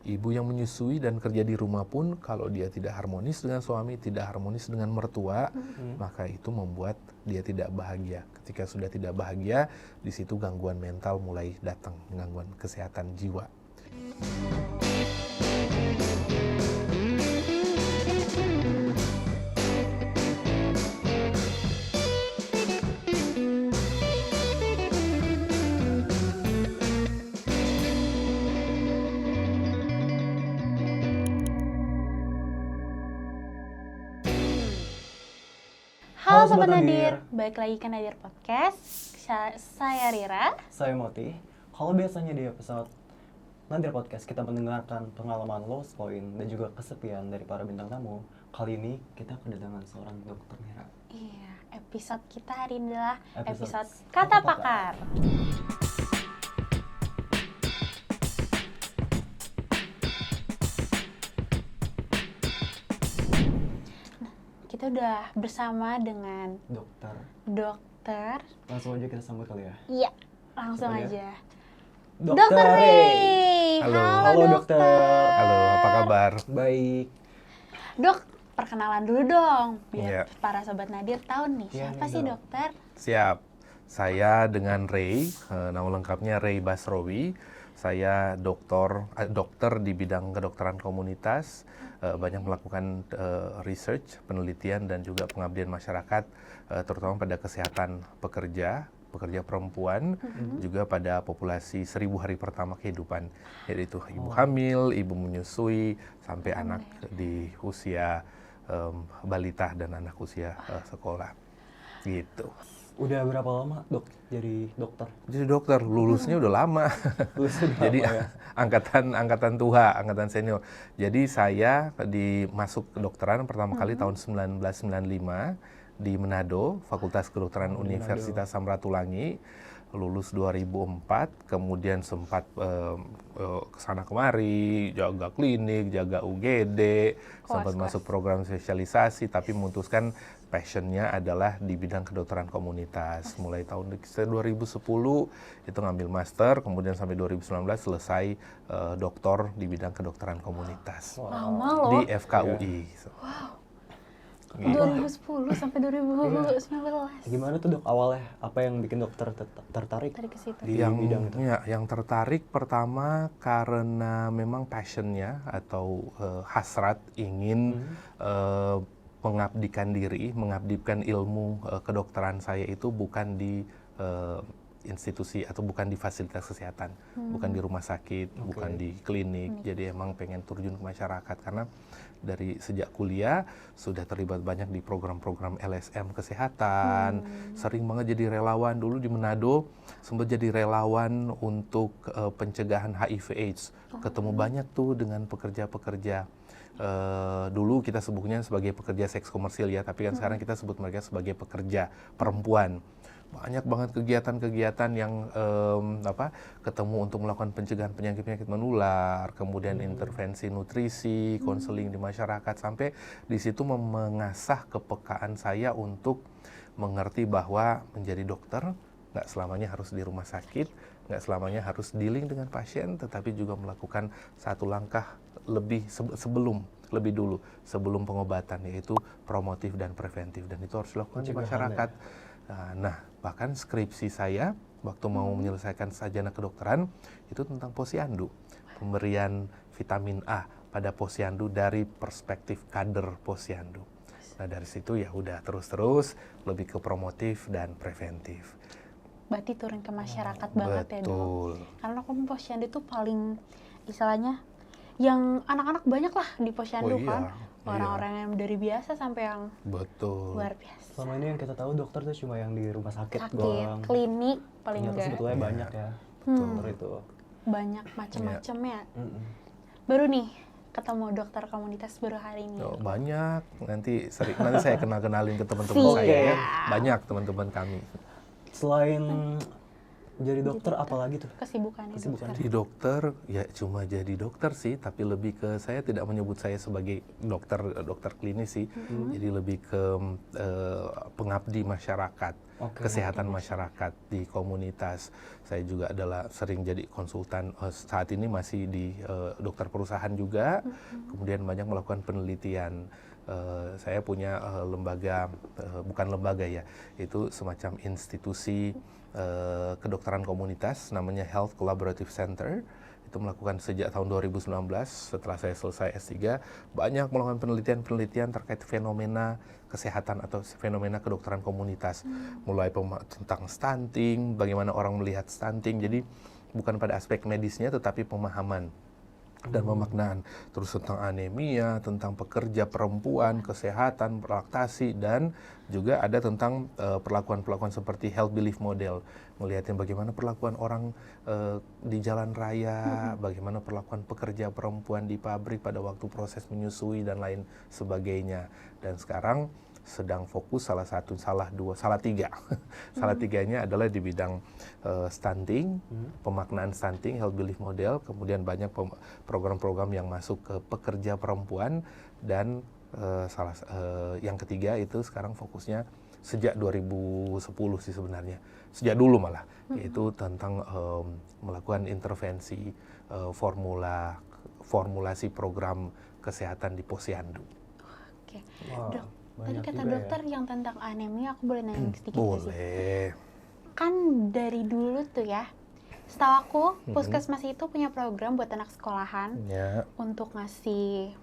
Ibu yang menyusui dan kerja di rumah pun kalau dia tidak harmonis dengan suami, tidak harmonis dengan mertua, maka itu membuat dia tidak bahagia. Ketika sudah tidak bahagia, di situ gangguan mental mulai datang, gangguan kesehatan jiwa. Halo Sobat Nadir, balik lagi ke Nadir Podcast. Saya Rira. Saya Moti. Kalau biasanya di episode Nadir Podcast kita mendengarkan pengalaman lost point dan juga kesepian dari para bintang tamu, kali ini kita kedatangan seorang dokter Mira. Iya, episode kita hari ini adalah Episode episode Kata Pakar. Kita udah bersama dengan dokter. Langsung aja kita sambut kali ya. Iya, langsung Siapa aja. Dokter Dokter Ray. Ray. Halo. Halo dokter. Halo, apa kabar? Baik. Dok, perkenalan dulu dong biar Iya. para Sobat Nadir tahu nih Iya siapa nih, sih Dok. dokter. Siap. Saya dengan Ray, nama lengkapnya Ray Basrowi. Saya dokter di bidang kedokteran komunitas, banyak melakukan research, penelitian dan juga pengabdian masyarakat, terutama pada kesehatan pekerja perempuan, juga pada populasi 1000 hari pertama kehidupan, yaitu ibu hamil, ibu menyusui, sampai anak di usia balita dan anak usia sekolah, gitu. Udah berapa lama dok jadi dokter? Jadi dokter, lulusnya udah lama. Jadi angkatan tua, angkatan senior. Jadi saya masuk kedokteran pertama kali tahun 1995 di Manado, Fakultas Kedokteran Universitas Samratulangi. Lulus 2004, kemudian sempat kesana kemari, jaga klinik, jaga UGD, sempat masuk program spesialisasi, tapi memutuskan passionnya adalah di bidang kedokteran komunitas. Mulai tahun 2010 itu ngambil master, kemudian sampai 2019 selesai doktor di bidang kedokteran komunitas Lama loh. di FKUI. Wow. Gitu. 2010 sampai 2019. Gimana tuh dok awalnya? Apa yang bikin dokter tertarik Tadi ke situ. di bidang itu? Yang tertarik pertama karena memang passionnya atau hasrat ingin mengabdikan diri, mengabdikan ilmu kedokteran saya itu bukan di institusi atau bukan di fasilitas kesehatan, bukan di rumah sakit, bukan di klinik. Jadi emang pengen terjun ke masyarakat karena dari sejak kuliah sudah terlibat banyak di program-program LSM kesehatan, sering banget jadi relawan. Dulu di Manado sempat jadi relawan untuk pencegahan HIV/AIDS. Ketemu banyak tuh dengan pekerja-pekerja. Dulu kita sebutnya sebagai pekerja seks komersil ya, tapi kan sekarang kita sebut mereka sebagai pekerja perempuan. Banyak banget kegiatan-kegiatan yang ketemu untuk melakukan pencegahan penyakit-penyakit menular, kemudian intervensi nutrisi, konseling di masyarakat, sampai di situ mengasah kepekaan saya untuk mengerti bahwa menjadi dokter nggak selamanya harus di rumah sakit, nggak selamanya harus dealing dengan pasien, tetapi juga melakukan satu langkah lebih lebih dulu sebelum pengobatan, yaitu promotif dan preventif, dan itu harus dilakukan di masyarakat. Nah, bahkan skripsi saya waktu mau menyelesaikan sarjana kedokteran itu tentang posyandu, pemberian vitamin A pada posyandu dari perspektif kader posyandu. Nah, dari situ ya udah terus lebih ke promotif dan preventif. Berarti turun ke masyarakat banget ya dok. Betul. Karena posyandu itu paling istilahnya yang anak-anak banyak lah di posyandu kan. Orang-orang yang dari biasa sampai yang luar biasa. Selama ini yang kita tahu dokter tuh cuma yang di rumah sakit doang. Klinik paling Ternyata enggak. sebetulnya banyak ya dokter itu. Banyak macam-macam ya. Baru nih ketemu dokter komunitas baru hari ini. Oh, banyak. Nanti saya kenalin ke teman-teman saya ya. Banyak teman-teman kami. Selain Jadi dokter apalagi tuh? Kesibukannya dokter. Jadi dokter, ya cuma jadi dokter sih, tapi lebih ke saya tidak menyebut saya sebagai dokter klinis sih. Jadi lebih ke pengabdi masyarakat, kesehatan masyarakat di komunitas. Saya juga adalah sering jadi konsultan, saat ini masih di dokter perusahaan juga, kemudian banyak melakukan penelitian. Saya punya lembaga, bukan lembaga ya, itu semacam institusi kedokteran komunitas, namanya Health Collaborative Center. Itu melakukan sejak tahun 2019, setelah saya selesai S3, banyak melakukan penelitian-penelitian terkait fenomena kesehatan atau fenomena kedokteran komunitas. Mulai tentang stunting, bagaimana orang melihat stunting, jadi bukan pada aspek medisnya tetapi pemahaman dan pemaknaan, terus tentang anemia, tentang pekerja perempuan, kesehatan, laktasi, dan juga ada tentang perlakuan-perlakuan seperti health belief model, melihatnya bagaimana perlakuan orang di jalan raya, bagaimana perlakuan pekerja perempuan di pabrik pada waktu proses menyusui dan lain sebagainya. Dan sekarang sedang fokus salah tiga. Salah tiganya adalah di bidang stunting, pemaknaan stunting, health belief model, kemudian banyak program-program yang masuk ke pekerja perempuan, dan yang ketiga itu sekarang fokusnya sejak 2010 sih sebenarnya, sejak dulu malah, yaitu tentang melakukan intervensi formulasi program kesehatan di posyandu. Oke. Wow. Dok, tadi kata dokter yang tentang anemia, aku boleh nanya sedikit boleh. Kan dari dulu tuh ya, setahu aku puskesmas itu punya program buat anak sekolahan untuk ngasih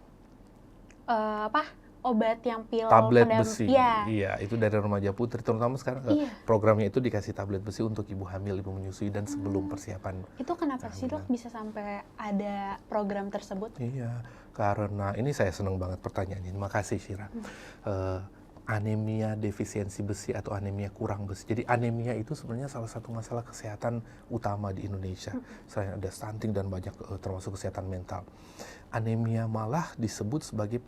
obat yang pil tablet besi. Ya. Iya, itu dari remaja putri, terutama sekarang programnya itu dikasih tablet besi untuk ibu hamil, ibu menyusui, dan sebelum persiapan. Itu kenapa sih dok bisa sampai ada program tersebut? Iya, karena ini saya senang banget pertanyaannya. Makasih Syira. Anemia defisiensi besi atau anemia kurang besi. Jadi anemia itu sebenarnya salah satu masalah kesehatan utama di Indonesia. Selain ada stunting dan banyak termasuk kesehatan mental. Anemia malah disebut sebagai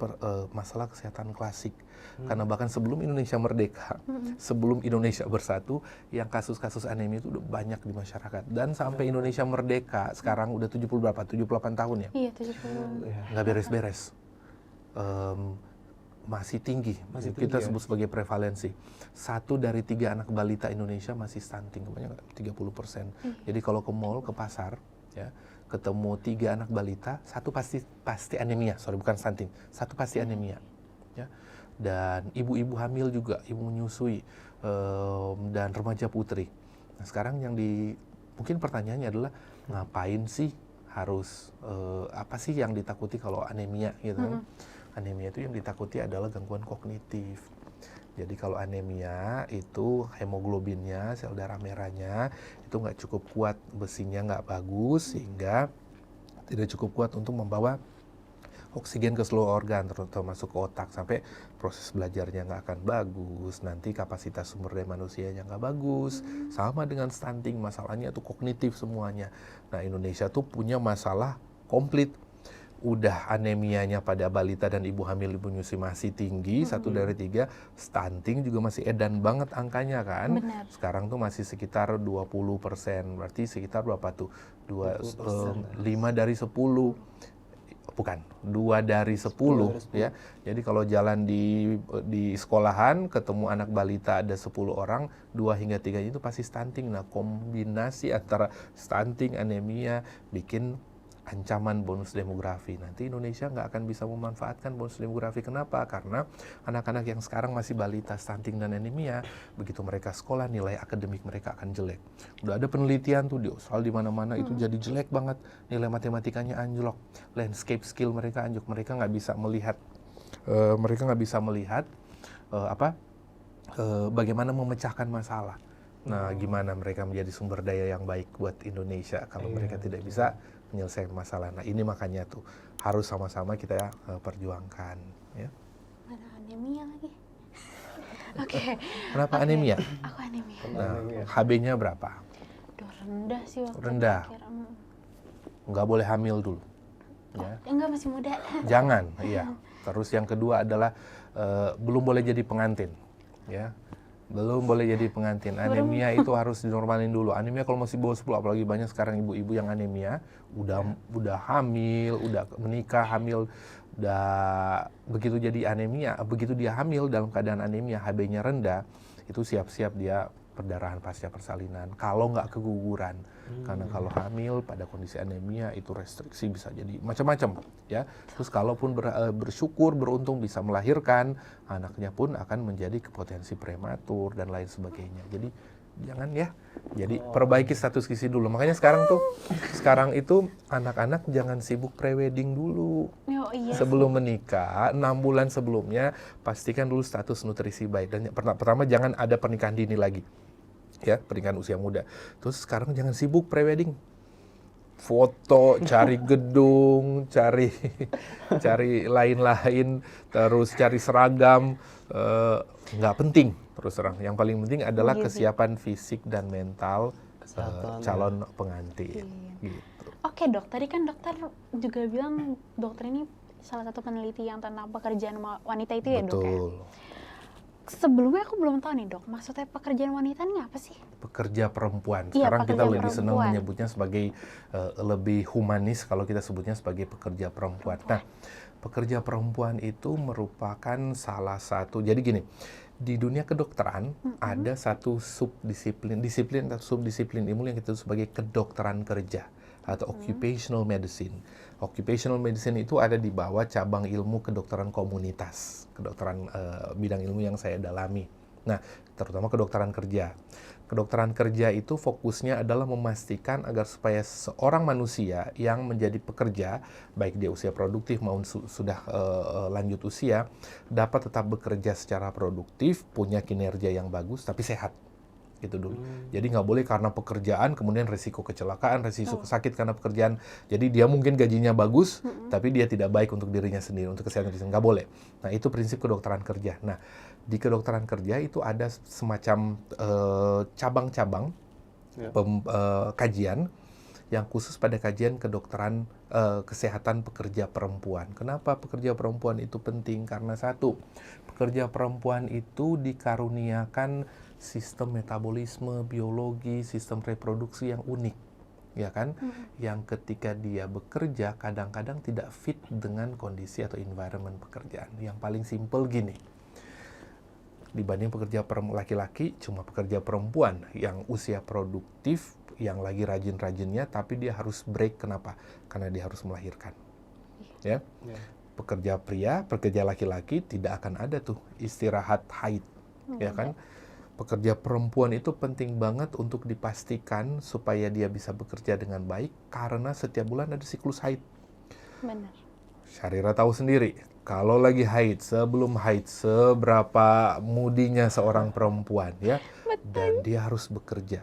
masalah kesehatan klasik. Karena bahkan sebelum Indonesia merdeka, sebelum Indonesia bersatu, yang kasus-kasus anemia itu udah banyak di masyarakat. Dan sampai Indonesia merdeka, sekarang udah 78 tahun ya? Iya, 70. Nggak beres-beres. Masih tinggi, kita sebut sebagai prevalensi. 1 dari 3 anak balita Indonesia masih stunting, kebanyakan 30%. Jadi kalau ke mall, ke pasar, ya, ketemu 3 anak balita, 1 pasti anemia, bukan stunting, 1 pasti anemia. Ya. Dan ibu-ibu hamil juga, ibu menyusui, dan remaja putri. Nah sekarang mungkin pertanyaannya adalah, ngapain sih harus, apa sih yang ditakuti kalau anemia gitu kan? Anemia itu yang ditakuti adalah gangguan kognitif. Jadi kalau anemia itu hemoglobinnya, sel darah merahnya itu nggak cukup kuat, besinya nggak bagus, sehingga tidak cukup kuat untuk membawa oksigen ke seluruh organ, termasuk ke otak, sampai proses belajarnya nggak akan bagus, nanti kapasitas sumber daya manusianya nggak bagus. Sama dengan stunting, masalahnya itu kognitif semuanya. Nah Indonesia tuh punya masalah komplit. Udah anemianya pada balita dan ibu hamil, ibu menyusui masih tinggi, 1 dari 3, stunting juga masih edan banget angkanya kan. Benar. Sekarang tuh masih sekitar 20%, berarti sekitar berapa tuh? 5 dari 10. Bukan, 2 dari 10 ya. Jadi kalau jalan di sekolahan ketemu anak balita ada 10 orang, 2 hingga 3 itu pasti stunting. Nah, kombinasi antara stunting, anemia bikin ancaman bonus demografi. Nanti Indonesia nggak akan bisa memanfaatkan bonus demografi. Kenapa? Karena anak-anak yang sekarang masih balita, stunting dan anemia, begitu mereka sekolah nilai akademik mereka akan jelek. Udah ada penelitian tuh di Australia, di mana-mana itu jadi jelek banget, nilai matematikanya anjlok, landscape skill mereka anjlok, mereka nggak bisa melihat bagaimana memecahkan masalah. Nah, gimana mereka menjadi sumber daya yang baik buat Indonesia kalau mereka tidak bisa menyelesaikan masalah. Nah, ini makanya tuh harus sama-sama kita perjuangkan. Ya. Ada anemia lagi. Oke. Kenapa anemia? Aku anemia. Nah, HB-nya berapa? Duh, rendah sih waktu rendah. terakhir. Nggak boleh hamil dulu. Ya. Enggak, masih muda. Jangan, iya. Terus yang kedua adalah belum boleh jadi pengantin. Ya. Belum boleh jadi pengantin. Anemia itu harus dinormalin dulu. Anemia kalau masih bawah 10, apalagi banyak sekarang ibu-ibu yang anemia, udah hamil, udah menikah, hamil, udah begitu jadi anemia, begitu dia hamil dalam keadaan anemia, HB-nya rendah, itu siap-siap dia perdarahan pasca persalinan. Kalau nggak keguguran, karena kalau hamil pada kondisi anemia itu restriksi bisa jadi macam-macam, ya. Terus kalaupun bersyukur beruntung bisa melahirkan, anaknya pun akan menjadi potensi prematur dan lain sebagainya. Jadi jangan ya. Jadi perbaiki status gizi dulu. Makanya sekarang itu anak-anak jangan sibuk prewedding dulu. Oh, iya. Sebelum menikah, 6 bulan sebelumnya pastikan dulu status nutrisi baik. Dan pertama jangan ada pernikahan dini lagi. Ya, pernikahan usia muda. Terus sekarang jangan sibuk prewedding. Foto, cari gedung, cari lain-lain, terus cari seragam, nggak penting terus terang. Yang paling penting adalah kesiapan fisik dan mental calon pengantin. Gitu. Oke dok, tadi kan dokter juga bilang dokter ini salah satu peneliti yang tentang pekerjaan wanita itu ya dok ya? Sebelumnya aku belum tahu nih dok, maksudnya pekerjaan wanita ini apa sih? Pekerja perempuan. Sekarang kita lebih senang menyebutnya sebagai lebih humanis kalau kita sebutnya sebagai pekerja perempuan. Nah, pekerja perempuan itu merupakan salah satu, jadi gini, di dunia kedokteran ada satu disiplin atau subdisiplin ilmu yang kita sebut sebagai kedokteran kerja atau occupational medicine. Occupational medicine itu ada di bawah cabang ilmu kedokteran komunitas, kedokteran bidang ilmu yang saya dalami. Nah, terutama kedokteran kerja. Kedokteran kerja itu fokusnya adalah memastikan agar supaya seorang manusia yang menjadi pekerja, baik dia usia produktif maupun sudah lanjut usia, dapat tetap bekerja secara produktif, punya kinerja yang bagus, tapi sehat. Gitu dulu. Jadi nggak boleh karena pekerjaan kemudian resiko kecelakaan, resiko sakit karena pekerjaan. Jadi dia mungkin gajinya bagus, tapi dia tidak baik untuk dirinya sendiri, untuk kesehatan dirinya. Nggak boleh. Nah, itu prinsip kedokteran kerja. Nah, di kedokteran kerja itu ada semacam cabang-cabang kajian yang khusus pada kajian kedokteran kesehatan pekerja perempuan. Kenapa pekerja perempuan itu penting? Karena satu, pekerja perempuan itu dikaruniakan sistem metabolisme, biologi, sistem reproduksi yang unik, ya kan? Yang ketika dia bekerja kadang-kadang tidak fit dengan kondisi atau environment pekerjaan. Yang paling simple gini, dibanding pekerja laki-laki, cuma pekerja perempuan yang usia produktif, yang lagi rajin-rajinnya, tapi dia harus break. Kenapa? Karena dia harus melahirkan. Ya. Pekerja pria, pekerja laki-laki tidak akan ada tuh istirahat haid, ya kan? Pekerja perempuan itu penting banget untuk dipastikan supaya dia bisa bekerja dengan baik karena setiap bulan ada siklus haid. Benar. Syarira tahu sendiri, kalau lagi haid, sebelum haid, seberapa mudinya seorang perempuan ya. Dan dia harus bekerja.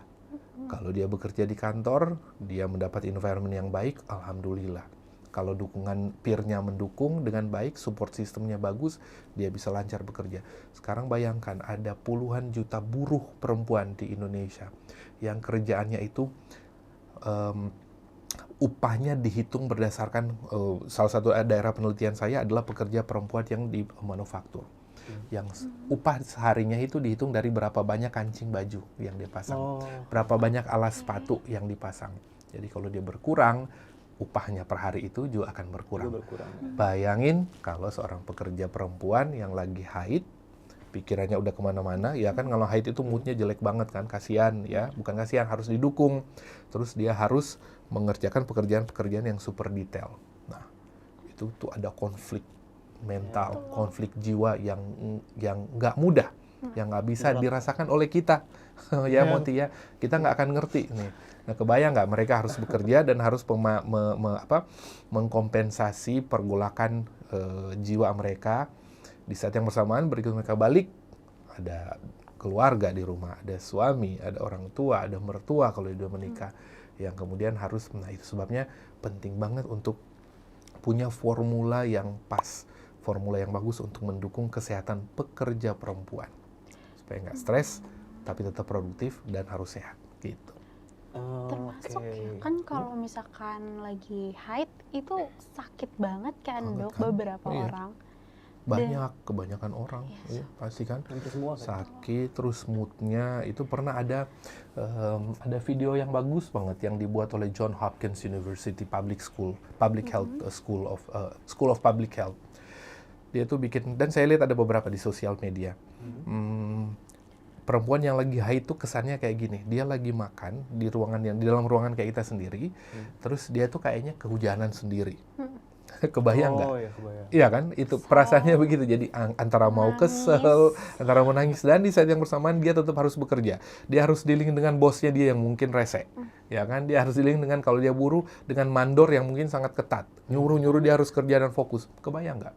Kalau dia bekerja di kantor, dia mendapat environment yang baik, alhamdulillah. Kalau dukungan peer-nya mendukung dengan baik, support sistemnya bagus, dia bisa lancar bekerja. Sekarang bayangkan ada puluhan juta buruh perempuan di Indonesia yang kerjaannya itu upahnya dihitung berdasarkan salah satu daerah penelitian saya adalah pekerja perempuan yang di manufaktur. Yang upah seharinya itu dihitung dari berapa banyak kancing baju yang dia pasang, berapa banyak alas sepatu yang dipasang. Jadi kalau dia berkurang, upahnya per hari itu juga akan berkurang. Bayangin kalau seorang pekerja perempuan yang lagi haid, pikirannya udah kemana-mana, ya kan kalau haid itu moodnya jelek banget kan, kasihan ya, bukan kasihan, harus didukung. Terus dia harus mengerjakan pekerjaan-pekerjaan yang super detail. Nah, itu tuh ada konflik mental, konflik jiwa yang nggak mudah, yang nggak bisa dirasakan oleh kita. Ya Moti ya, kita nggak akan ngerti nih. Nah, kebayang nggak mereka harus bekerja dan harus mengkompensasi pergolakan jiwa mereka. Di saat yang bersamaan begitu mereka balik, ada keluarga di rumah, ada suami, ada orang tua, ada mertua kalau dia menikah, yang kemudian harus, nah itu sebabnya penting banget untuk punya formula yang pas, formula yang bagus untuk mendukung kesehatan pekerja perempuan. Supaya nggak stres, tapi tetap produktif dan harus sehat, gitu. Termasuk ya kan kalau misalkan lagi haid itu sakit banget kan dok, beberapa orang. Banyak, kebanyakan orang, Yes. ya, pasti kan Hampir semua kan? sakit, terus moodnya itu pernah ada video yang bagus banget yang dibuat oleh John Hopkins University Public Health School of Public Health. Dia tuh bikin, dan saya lihat ada beberapa di sosial media. Perempuan yang lagi haid tuh kesannya kayak gini, dia lagi makan di dalam ruangan kayak kita sendiri, terus dia tuh kayaknya kehujanan sendiri. Kebayang nggak? Oh iya, kebayang. Iya kan, itu perasaannya begitu. Jadi antara mau kesel, antara mau nangis, dan di saat yang bersamaan dia tetap harus bekerja. Dia harus dealing dengan bosnya dia yang mungkin rese, ya kan. Dia harus dealing dengan, kalau dia buruh, dengan mandor yang mungkin sangat ketat. Nyuruh dia harus kerja dan fokus. Kebayang nggak?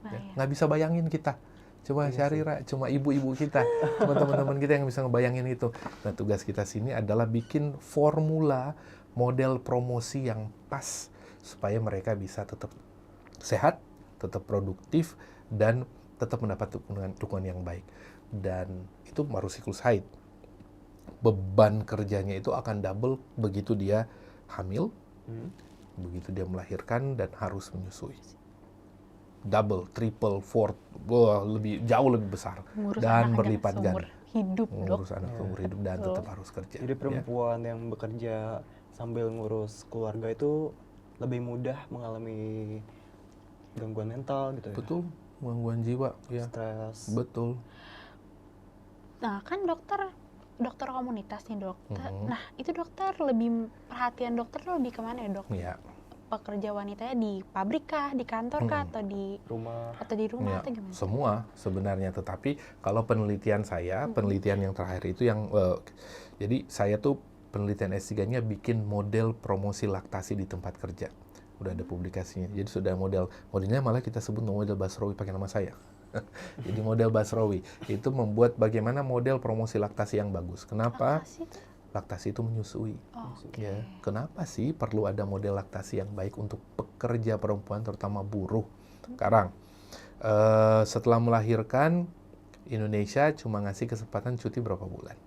Ya, nggak bisa bayangin kita. Coba Syarira, cuma ibu-ibu kita, cuma teman-teman kita yang bisa ngebayangin itu. Nah, tugas kita sini adalah bikin formula model promosi yang pas supaya mereka bisa tetap sehat, tetap produktif, dan tetap mendapat dukungan yang baik. Dan itu baru siklus haid. Beban kerjanya itu akan double begitu dia hamil, begitu dia melahirkan dan harus menyusui. Double, triple, fourth, jauh lebih besar. Ngurus Dan anak berlipat aja seumur ganda. hidup, Dok. Ngurus anak seumur hidup dan tetap harus kerja. Jadi perempuan yang bekerja sambil ngurus keluarga itu lebih mudah mengalami gangguan mental gitu ya. Betul, gangguan jiwa, ya. Stres. Betul. Nah, kan dokter komunitas nih, Dok. Mhm. Nah, itu perhatian dokter lebih kemana ya, Dok? Ya. Pekerja wanitanya di pabrik kah, di kantor kah, atau di Rumah. Ya, atau gimana? semua sebenarnya, tetapi kalau penelitian saya, penelitian yang terakhir itu yang, jadi saya tuh penelitian S3-nya bikin model promosi laktasi di tempat kerja. Udah ada publikasinya, jadi sudah modelnya malah kita sebut model Basrawi pakai nama saya. Jadi model Basrawi itu membuat bagaimana model promosi laktasi yang bagus. Kenapa? Laktasi itu? Laktasi itu menyusui. Oh, oke. Ya, kenapa sih perlu ada model laktasi yang baik untuk pekerja perempuan, terutama buruh? Sekarang, setelah melahirkan, Indonesia cuma ngasih kesempatan cuti berapa bulan?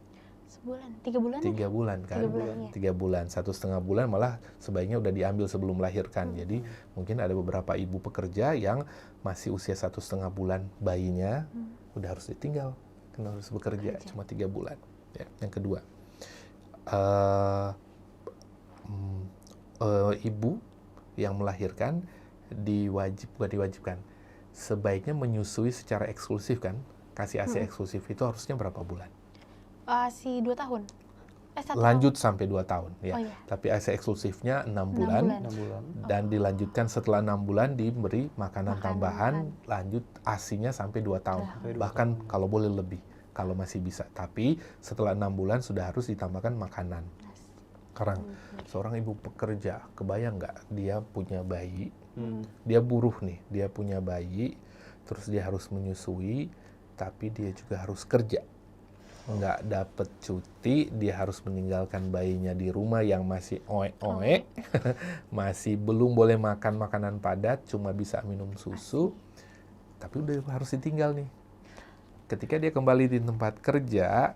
Sebulan, 3 bulan? 3 bulan kan? 3 bulan, iya. 3 bulan, 1,5 bulan malah sebaiknya udah diambil sebelum melahirkan. Jadi mungkin ada beberapa ibu pekerja yang masih usia 1,5 bulan bayinya, udah harus ditinggal, karena harus bekerja cuma 3 bulan. Ya. Yang kedua, ibu yang melahirkan bukan diwajibkan, sebaiknya menyusui secara eksklusif kan, kasih ASI eksklusif itu harusnya berapa bulan? Si 2 tahun? 1 Lanjut sampai 2 tahun ya. Oh, iya. Tapi ASI eksklusifnya 6 6 bulan, bulan. 6 bulan. dan dilanjutkan setelah 6 bulan diberi makanan Makanan tambahan, lanjut ASI-nya sampai 2 tahun. Sampai 2 Bahkan kalau boleh lebih, kalau masih bisa. Tapi setelah 6 bulan sudah harus ditambahkan makanan. Sekarang seorang ibu pekerja, kebayang nggak dia punya bayi, dia buruh nih, dia punya bayi, terus dia harus menyusui, tapi dia juga harus kerja. Nggak dapet cuti, dia harus meninggalkan bayinya di rumah yang masih oek-oek, masih belum boleh makan makanan padat, cuma bisa minum susu, tapi udah harus ditinggal nih. Ketika dia kembali di tempat kerja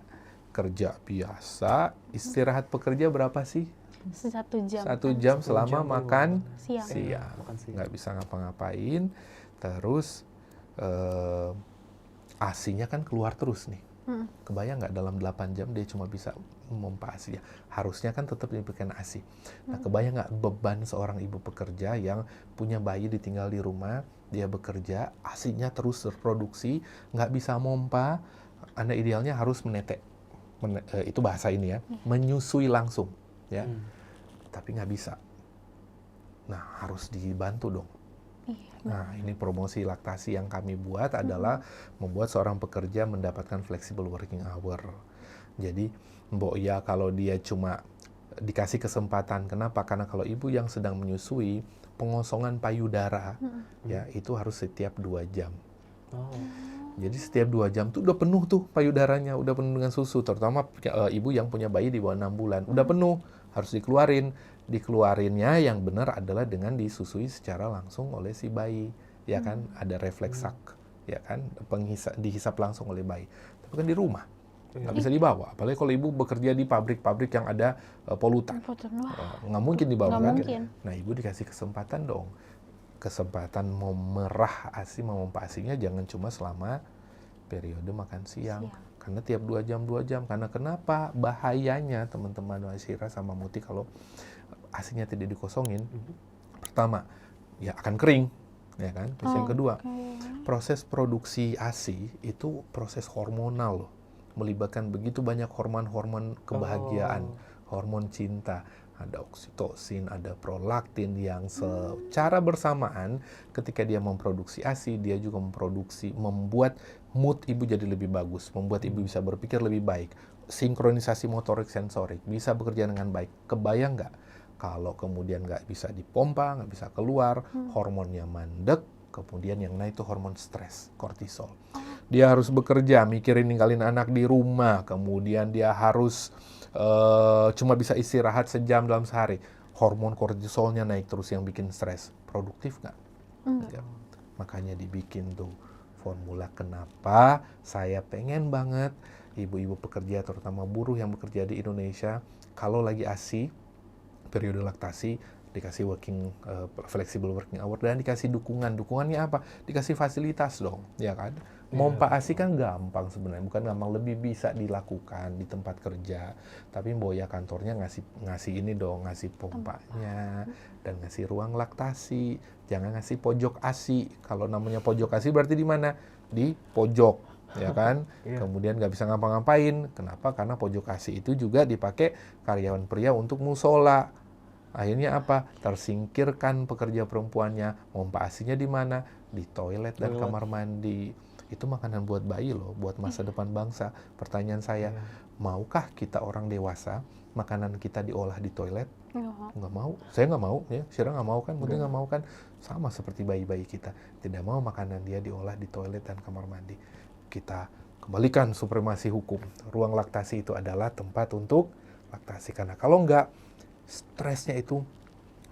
biasa, istirahat pekerja berapa sih? 1 jam. 1 jam selama makan Siang. siang. Makan siang. Nggak bisa ngapa-ngapain, terus ASI-nya kan keluar terus nih. Kebayang nggak dalam 8 jam dia cuma bisa memompa ASI ya? Harusnya kan tetap diberikan ASI. Nah, kebayang nggak beban seorang ibu pekerja yang punya bayi ditinggal di rumah, dia bekerja, ASI-nya terus terproduksi, nggak bisa mompa, Anda idealnya harus menetek. Itu bahasa ini ya, menyusui langsung ya. Tapi nggak bisa. Nah, harus dibantu dong. Nah, ini promosi laktasi yang kami buat adalah membuat seorang pekerja mendapatkan flexible working hour. Jadi, mbok ya kalau dia cuma dikasih kesempatan, kenapa? Karena kalau ibu yang sedang menyusui, pengosongan payudara, ya itu harus setiap 2 jam. Oh. Jadi setiap 2 jam tuh udah penuh tuh payudaranya, udah penuh dengan susu, terutama ibu yang punya bayi di bawah 6 bulan, udah penuh, harus dikeluarin. Dikeluarinnya yang benar adalah dengan disusui secara langsung oleh si bayi, ya kan, ada refleks sak, ya kan, dihisap langsung oleh bayi. Tapi kan di rumah, nggak bisa dibawa, apalagi kalau ibu bekerja di pabrik-pabrik yang ada polutan, nggak mungkin dibawa Nggak kan. mungkin. Nah, ibu dikasih kesempatan dong, kesempatan memerah ASI, memompa ASInya jangan cuma selama periode makan siang. Karena tiap 2 jam. Karena kenapa? Bahayanya teman-teman Wasyira sama Muti kalau ASInya tidak dikosongin. Pertama, ya akan kering, ya kan? Terus yang kedua, proses produksi ASI itu proses hormonal loh. Melibatkan begitu banyak hormon-hormon kebahagiaan, hormon cinta. Ada oksitosin, ada prolaktin yang secara bersamaan ketika dia memproduksi ASI, dia juga membuat mood ibu jadi lebih bagus, membuat ibu bisa berpikir lebih baik, sinkronisasi motorik sensorik, bisa bekerja dengan baik. Kebayang nggak kalau kemudian nggak bisa dipompa, nggak bisa keluar, hormonnya mandek, kemudian yang naik itu hormon stres, kortisol. Dia harus bekerja, mikirin ninggalin anak di rumah, kemudian dia harus cuma bisa istirahat sejam dalam sehari. Hormon kortisolnya naik terus yang bikin stres. Produktif nggak? Enggak. Makanya dibikin tuh formula kenapa saya pengen banget ibu-ibu pekerja, terutama buruh yang bekerja di Indonesia, kalau lagi ASI, periode laktasi, dikasih flexible working hour, dan dikasih dukungan. Dukungannya apa? Dikasih fasilitas dong, ya kan? Mompa ASI kan gampang sebenarnya, bukan gampang, lebih bisa dilakukan di tempat kerja. Tapi Mboya kantornya ngasih ini dong, ngasih pompanya dan ngasih ruang laktasi. Jangan ngasih pojok ASI. Kalau namanya pojok ASI berarti di mana? Di pojok, ya kan? Kemudian nggak bisa ngapa-ngapain. Kenapa? Karena pojok ASI itu juga dipakai karyawan pria untuk musola. Akhirnya apa? Tersingkirkan pekerja perempuannya. Mompa ASI-nya di mana? Di toilet dan kamar mandi. Itu makanan buat bayi loh, buat masa depan bangsa. Pertanyaan saya, maukah kita orang dewasa makanan kita diolah di toilet? Nggak mau. Saya nggak mau, ya. Syira nggak mau kan, Muti nggak mau kan. Sama seperti bayi-bayi kita, tidak mau makanan dia diolah di toilet dan kamar mandi. Kita kembalikan supremasi hukum. Ruang laktasi itu adalah tempat untuk laktasi. Karena kalau nggak, stresnya itu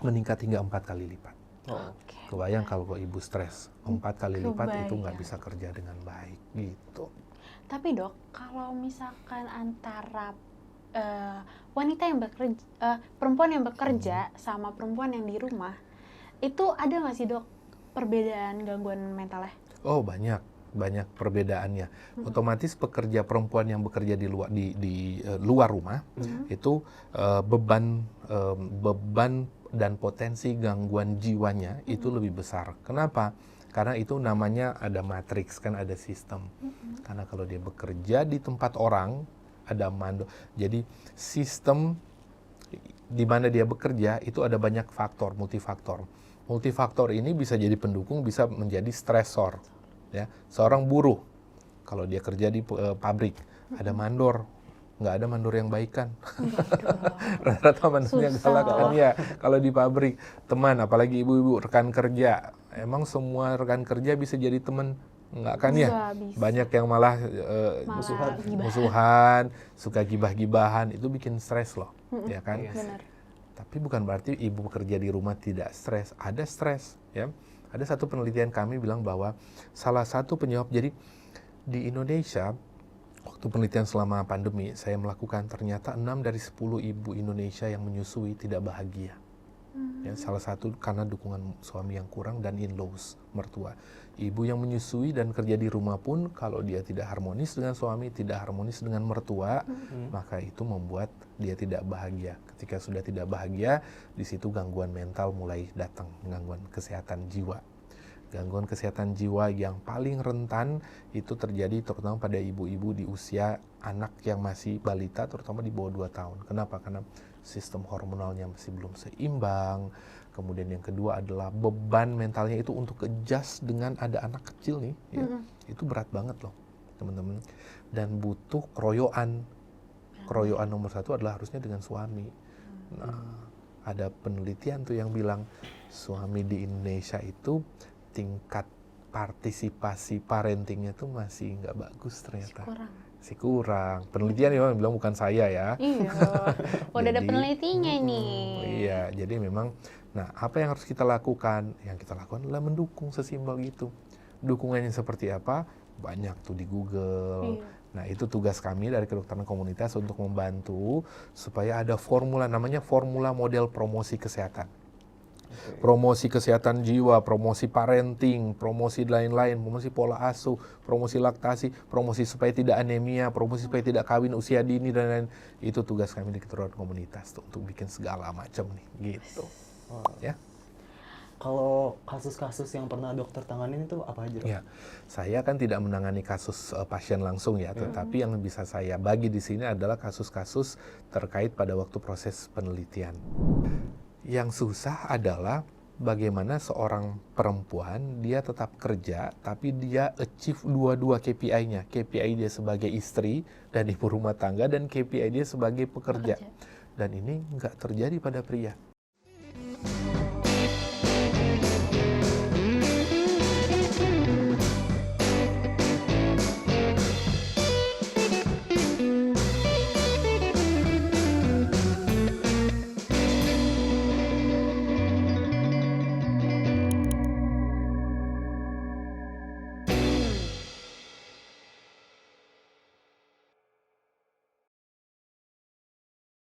meningkat hingga 4 kali lipat. Kebayang kalau ibu stres 4 kali lipat itu nggak bisa kerja dengan baik gitu. Tapi dok, kalau misalkan antara wanita yang bekerja, perempuan yang bekerja sama perempuan yang di rumah, itu ada nggak sih dok perbedaan gangguan mentalnya? Oh banyak perbedaannya. Otomatis pekerja perempuan yang bekerja di luar rumah itu beban dan potensi gangguan jiwanya itu lebih besar. Kenapa? Karena itu namanya ada matriks, kan ada sistem. Karena kalau dia bekerja di tempat orang, ada mandor. Jadi sistem di mana dia bekerja itu ada banyak faktor, multifaktor. Multifaktor ini bisa jadi pendukung, bisa menjadi stresor. Ya, seorang buruh, kalau dia kerja di pabrik, ada mandor. Nggak ada mandor yang baik kan. Rata-rata mandornya galak kan ya. Kalau di pabrik, teman, apalagi ibu-ibu, rekan kerja. Emang semua rekan kerja bisa jadi teman? Nggak kan ya? Banyak yang malah musuhan, suka gibah-gibahan. Itu bikin stres loh, ya kan? Benar. Tapi bukan berarti ibu bekerja di rumah tidak stres. Ada stres, ya. Ada satu penelitian kami bilang bahwa salah satu penyebab, jadi di Indonesia, waktu penelitian selama pandemi, saya melakukan ternyata 6 dari 10 ibu Indonesia yang menyusui tidak bahagia. Ya, salah satu karena dukungan suami yang kurang dan in-laws, mertua. Ibu yang menyusui dan kerja di rumah pun kalau dia tidak harmonis dengan suami, tidak harmonis dengan mertua, maka itu membuat dia tidak bahagia. Ketika sudah tidak bahagia, di situ gangguan mental mulai datang, gangguan kesehatan jiwa. Gangguan kesehatan jiwa yang paling rentan itu terjadi terutama pada ibu-ibu di usia anak yang masih balita, terutama di bawah 2 tahun. Kenapa? Karena sistem hormonalnya masih belum seimbang. Kemudian yang kedua adalah beban mentalnya itu untuk adjust dengan ada anak kecil nih, ya. Itu berat banget loh, teman-teman. Dan butuh keroyokan. Keroyokan nomor 1 adalah harusnya dengan suami. Nah, ada penelitian tuh yang bilang suami di Indonesia itu tingkat partisipasi parentingnya tuh masih nggak bagus ternyata. Masih kurang. Penelitian memang bilang, bukan saya ya. Iya. Udah ada penelitinya nih. Iya, jadi memang, nah apa yang harus kita lakukan? Yang kita lakukan adalah mendukung sesimpel gitu. Dukungannya seperti apa? Banyak tuh di Google. Nah itu tugas kami dari kedokteran komunitas untuk membantu supaya ada formula, namanya formula model promosi kesehatan. Promosi kesehatan jiwa, promosi parenting, promosi lain-lain, promosi pola asuh, promosi laktasi, promosi supaya tidak anemia, promosi supaya tidak kawin usia dini dan lain. Itu tugas kami di Keturunan Komunitas tuh, untuk bikin segala macam nih, gitu. Ya. Kalau kasus-kasus yang pernah dokter tanganin itu apa aja, Dok? Ya, saya kan tidak menangani kasus pasien langsung ya, tetapi yang bisa saya bagi di sini adalah kasus-kasus terkait pada waktu proses penelitian. Yang susah adalah bagaimana seorang perempuan dia tetap kerja, tapi dia achieve dua-dua KPI-nya. KPI dia sebagai istri dan ibu rumah tangga, dan KPI dia sebagai pekerja. Dan ini nggak terjadi pada pria.